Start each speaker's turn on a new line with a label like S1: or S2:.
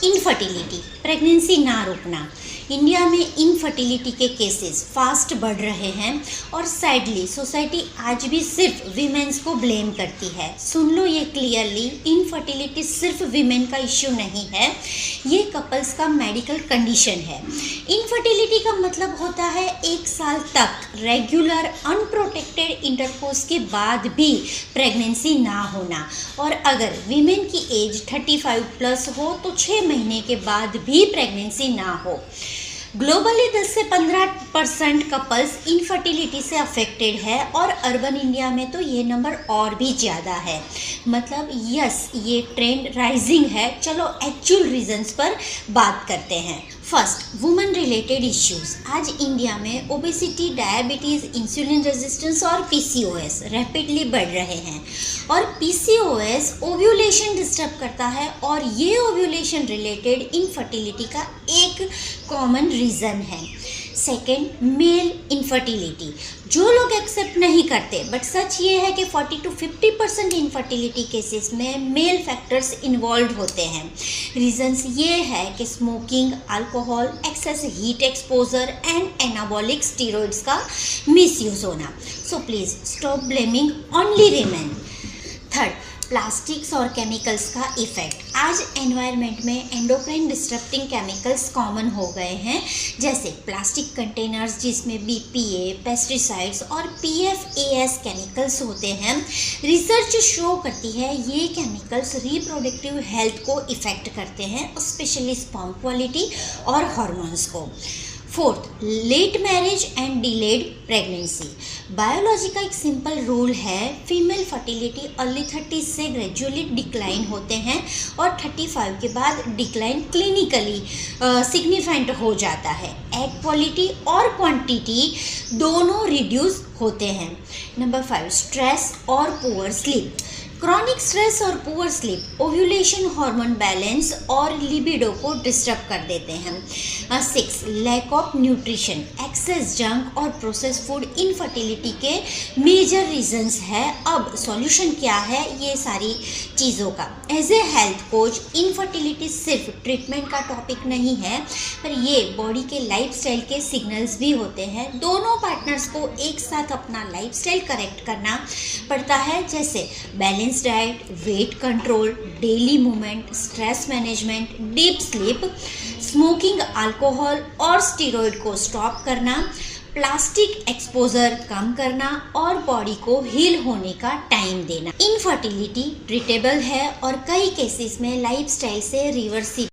S1: Infertility, pregnancy ना रुकना। India में इनफर्टिलिटी के केसेस फास्ट बढ़ रहे हैं और सैडली सोसाइटी आज भी सिर्फ वीमेंस को ब्लेम करती है। सुन लो ये क्लियरली, इनफर्टिलिटी सिर्फ वीमेन का इश्यू नहीं है, ये कपल्स का मेडिकल कंडीशन है। इनफर्टिलिटी का मतलब होता है 1 साल तक रेगुलर अनप्रोटेक्टेड इंटरकोर्स के बाद भी प्रेगनेंसी ना होना, और अगर वीमेन की एज 35 प्लस हो तो 6 महीने के बाद भी प्रेगनेंसी ना हो। ग्लोबली 10 से 15% कपल्स इनफर्टिलिटी से अफेक्टेड है और अर्बन इंडिया में तो ये नंबर और भी ज़्यादा है। मतलब यस, ये ट्रेंड राइजिंग है। चलो एक्चुअल रीजंस पर बात करते हैं। First, women related issues. आज इंडिया में ओबेसिटी, डायबिटीज़, इंसुलिन रेजिस्टेंस और पीसीओएस रैपिडली बढ़ रहे हैं, और पीसीओएस ओव्यूलेशन डिस्टर्ब करता है, और ये ओव्यूलेशन रिलेटेड इनफर्टिलिटी का एक कॉमन रीज़न है। Second, male infertility. जो लोग एक्सेप्ट नहीं करते, बट सच ये है कि 40 to 50% इनफर्टिलिटी केसेस में मेल फैक्टर्स इन्वॉल्व होते हैं। रीजंस ये है कि smoking, alcohol, excess heat exposure and anabolic steroids का मिसयूज होना। So please stop blaming only women. Third, plastics और केमिकल्स का इफ़ेक्ट। आज एनवायरनमेंट में एंडोक्राइन डिस्टर्बिंग केमिकल्स कॉमन हो गए हैं, जैसे प्लास्टिक कंटेनर्स जिसमें बीपीए, पेस्टिसाइड्स और पीएफएस केमिकल्स होते हैं। रिसर्च शो करती है ये केमिकल्स रिप्रोडक्टिव हेल्थ को इफ़ेक्ट करते हैं, स्पेशली स्पर्म क्वालिटी और हार्मोन्स को। Fourth, late marriage and delayed pregnancy. Biology का एक सिंपल रूल है, फीमेल फर्टिलिटी अर्ली 30s से ग्रेजुअली डिक्लाइन होते हैं और 35 के बाद डिक्लाइन क्लिनिकली सिग्निफिकेंट हो जाता है। एग क्वालिटी और क्वांटिटी दोनों रिड्यूस होते हैं। नंबर 5, स्ट्रेस और पुअर स्लीप। क्रॉनिक स्ट्रेस और poor sleep ovulation hormone balance और लिबिडो को डिस्टर्ब कर देते हैं। 6, lack of nutrition. Excess junk और प्रोसेस फूड इनफर्टिलिटी के मेजर रीजंस है। अब सॉल्यूशन क्या है ये सारी चीज़ों का? As a health coach, infertility सिर्फ ट्रीटमेंट का टॉपिक नहीं है, पर ये बॉडी के लाइफस्टाइल के सिग्नल्स भी होते हैं। दोनों पार्टनर्स को एक साथ अपना लाइफस्टाइल करेक्ट करना पड़ता है, जैसे balance diet, weight control, daily movement, stress management, deep sleep, smoking, alcohol और स्टेरॉइड को स्टॉप करना, प्लास्टिक एक्सपोजर कम करना और बॉडी को हील होने का टाइम देना। इनफर्टिलिटी ट्रीटेबल है और कई केसेस में लाइफस्टाइल से रिवर्सिबल